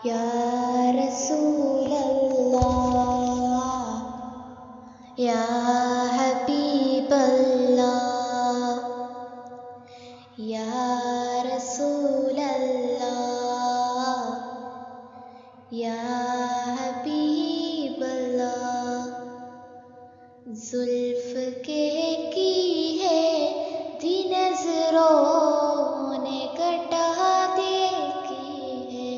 یا رسول اللہ یا حبیب اللہ یا رسول اللہ یا حبیب اللہ. زلف کے کی ہے دی نظروں نے کٹا دیکھی ہے،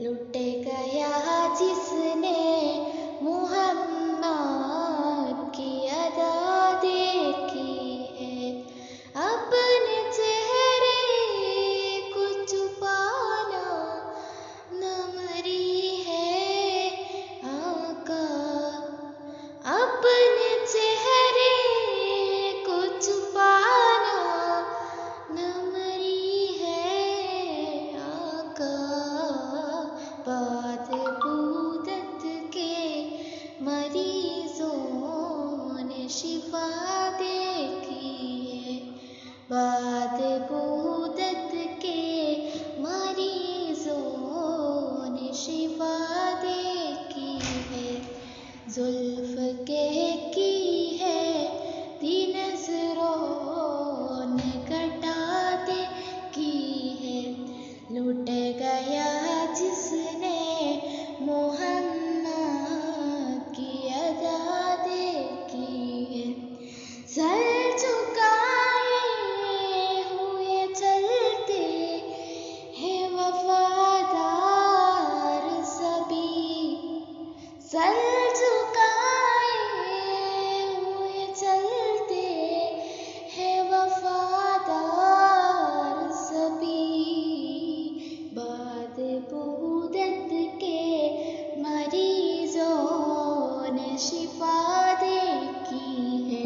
لٹ گیا جس نے محمد کی ادا دیکھی ہے. اپنے چہرے کو چھپانا نہ مری ہے آقا، اپنے چہرے کو چھپانا نہ مری ہے آقا. بات بودت کے مریضوں نے شفا دیکھی ہے، بات بودت کے مریضوں نے شفا دیکھی ہے. زلف کے کی ہے دی نظروں نے کٹا دیکھی ہے، لٹ گیا جس نے محمد کی ادا دیکھی ہے. سر جھکائے ہوئے چلتے ہیں وفادار سبھی، سر جھکائے ہوئے چلتے ہیں وفادار سبھی. باد بودت کے مریضوں نے شفا دیکھی ہے،